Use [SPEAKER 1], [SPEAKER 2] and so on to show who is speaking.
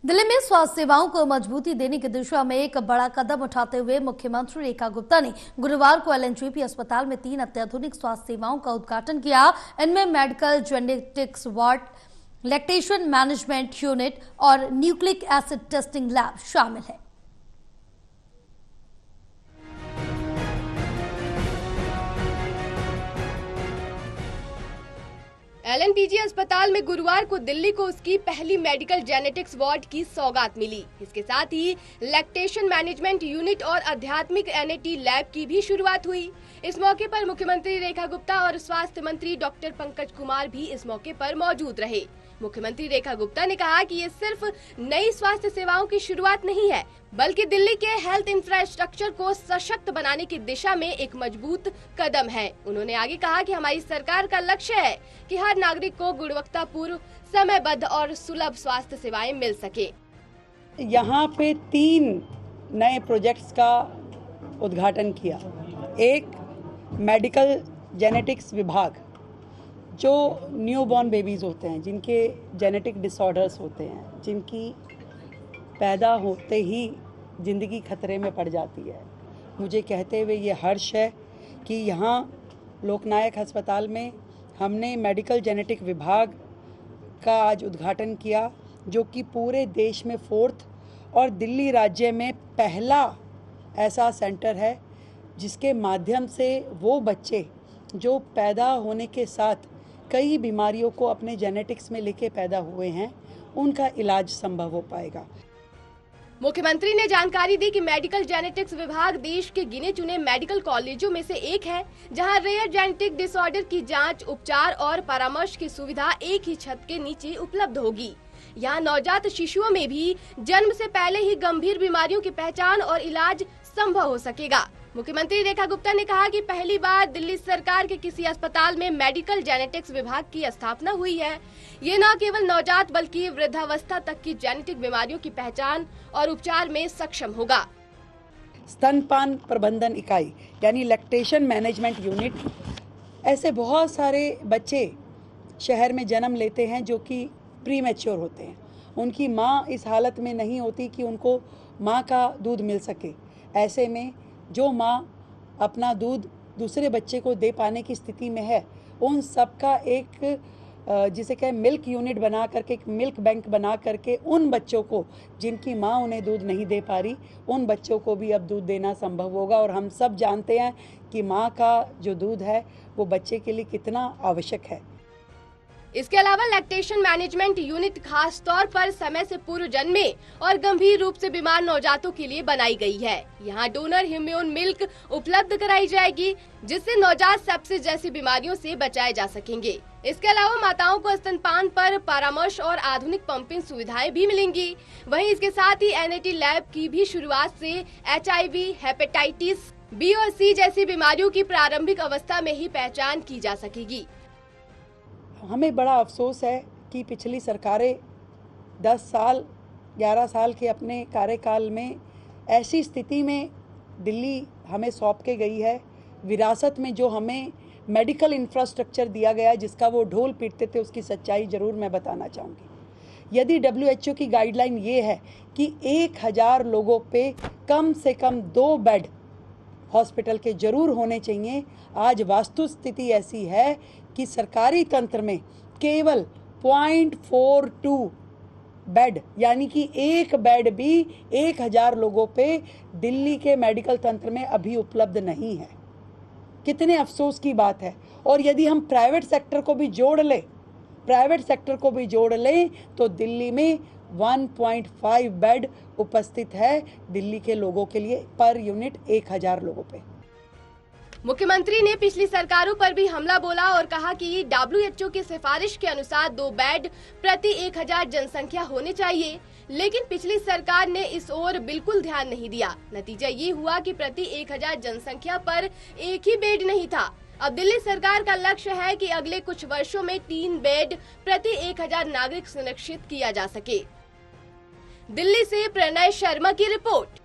[SPEAKER 1] दिल्ली में स्वास्थ्य सेवाओं को मजबूती देने की दिशा में एक बड़ा कदम उठाते हुए मुख्यमंत्री रेखा गुप्ता ने गुरुवार को एलएनजेपी अस्पताल में 3 अत्याधुनिक स्वास्थ्य सेवाओं का उद्घाटन किया। इनमें medical genetics ward, lactation management unit और न्यूक्लिक एसिड टेस्टिंग लैब शामिल है।
[SPEAKER 2] एलएनटीजी अस्पताल में गुरुवार को दिल्ली को उसकी पहली मेडिकल जेनेटिक्स वार्ड की सौगात मिली। इसके साथ ही लैक्टेशन मैनेजमेंट यूनिट और आध्यात्मिक एनएटी लैब की भी शुरुआत हुई। इस मौके पर मुख्यमंत्री रेखा गुप्ता और स्वास्थ्य मंत्री डॉक्टर पंकज कुमार भी इस मौके पर मौजूद रहे। मुख्यमंत्री रेखा गुप्ता ने कहा कि ये सिर्फ नई स्वास्थ्य सेवाओं की शुरुआत नहीं है, बल्कि दिल्ली के हेल्थ इंफ्रास्ट्रक्चर को सशक्त बनाने की दिशा में एक मजबूत कदम है। उन्होंने आगे कहा कि हमारी सरकार का लक्ष्य है कि हर नागरिक को गुणवत्तापूर्ण, समयबद्ध और सुलभ स्वास्थ्य सेवाएं मिल सके।
[SPEAKER 3] यहाँ पे 3 नए प्रोजेक्ट्स का उद्घाटन किया। एक मेडिकल जेनेटिक्स विभाग, जो न्यूबॉर्न बेबीज़ होते हैं, जिनके जेनेटिक डिसऑर्डर्स होते हैं, जिनकी पैदा होते ही ज़िंदगी खतरे में पड़ जाती है। मुझे कहते हुए ये हर्ष है कि यहाँ लोकनायक अस्पताल में हमने मेडिकल जेनेटिक विभाग का आज उद्घाटन किया, जो कि पूरे देश में 4th और दिल्ली राज्य में पहला ऐसा सेंटर है जिसके माध्यम से वो बच्चे जो पैदा होने के साथ कई बीमारियों को अपने जेनेटिक्स में लेके पैदा हुए हैं, उनका इलाज संभव हो पाएगा।
[SPEAKER 2] मुख्यमंत्री ने जानकारी दी कि मेडिकल जेनेटिक्स विभाग देश के गिने चुने मेडिकल कॉलेजों में से एक है, जहां रेयर जेनेटिक डिसऑर्डर की जांच, उपचार और परामर्श की सुविधा एक ही छत के नीचे उपलब्ध होगी। यहाँ नवजात शिशुओं में भी जन्म से पहले ही गंभीर बीमारियों की पहचान और इलाज संभव हो सकेगा। मुख्यमंत्री रेखा गुप्ता ने कहा कि पहली बार दिल्ली सरकार के किसी अस्पताल में मेडिकल जेनेटिक्स विभाग की स्थापना हुई है। ये न केवल नवजात बल्कि वृद्धावस्था तक की जेनेटिक बीमारियों की पहचान और उपचार में सक्षम होगा।
[SPEAKER 3] स्तनपान प्रबंधन इकाई यानी लैक्टेशन मैनेजमेंट यूनिट, ऐसे बहुत सारे बच्चे शहर में जन्म लेते हैं जो कि प्री मैच्योर होते हैं। उनकी माँ इस हालत में नहीं होती कि उनको माँ का दूध मिल सके। ऐसे में जो माँ अपना दूध दूसरे बच्चे को दे पाने की स्थिति में है, उन सब का एक जिसे कहें मिल्क यूनिट बना करके, एक मिल्क बैंक बना करके, उन बच्चों को जिनकी माँ उन्हें दूध नहीं दे पा रही, उन बच्चों को भी अब दूध देना संभव होगा। और हम सब जानते हैं कि माँ का जो दूध है वो बच्चे के लिए कितना आवश्यक है।
[SPEAKER 2] इसके अलावा लैक्टेशन मैनेजमेंट यूनिट खास तौर पर समय से पूर्व जन्मे और गंभीर रूप से बीमार नवजातों के लिए बनाई गई है। यहाँ डोनर ह्यूमन मिल्क उपलब्ध कराई जाएगी, जिससे नवजात सेप्सिस जैसी बीमारियों से बचाए जा सकेंगे। इसके अलावा माताओं को स्तनपान पर परामर्श और आधुनिक पंपिंग सुविधाएं भी मिलेंगी। वहीं इसके साथ ही एनएटी लैब की भी शुरुआत से HIV, हेपेटाइटिस B और C जैसी बीमारियों की प्रारंभिक अवस्था में ही पहचान की जा सकेगी।
[SPEAKER 3] हमें बड़ा अफसोस है कि पिछली सरकारें 10 साल 11 साल के अपने कार्यकाल में ऐसी स्थिति में दिल्ली हमें सौंप के गई है। विरासत में जो हमें मेडिकल इंफ्रास्ट्रक्चर दिया गया, जिसका वो ढोल पीटते थे, उसकी सच्चाई ज़रूर मैं बताना चाहूँगी। यदि WHO की गाइडलाइन ये है कि 1000 लोगों पे कम से कम 2 बेड हॉस्पिटल के जरूर होने चाहिए, आज वास्तु स्थिति ऐसी है कि सरकारी तंत्र में केवल 0.42 बेड, यानी कि एक बेड भी 1000 लोगों पे दिल्ली के मेडिकल तंत्र में अभी उपलब्ध नहीं है। कितने अफसोस की बात है। और यदि हम प्राइवेट सेक्टर को भी जोड़ लें तो दिल्ली में 1.5 बेड उपस्थित है दिल्ली के लोगों के लिए पर यूनिट 1000 लोगों पे।
[SPEAKER 2] मुख्यमंत्री ने पिछली सरकारों पर भी हमला बोला और कहा कि WHO की सिफारिश के अनुसार 2 बेड प्रति 1000 जनसंख्या होने चाहिए, लेकिन पिछली सरकार ने इस ओर बिल्कुल ध्यान नहीं दिया। नतीजा ये हुआ कि प्रति 1000 जनसंख्या पर एक ही बेड नहीं था। अब दिल्ली सरकार का लक्ष्य है कि अगले कुछ वर्षों में 3 बेड प्रति 1000 नागरिक सुनिश्चित किया जा सके। दिल्ली से प्रणय शर्मा की रिपोर्ट।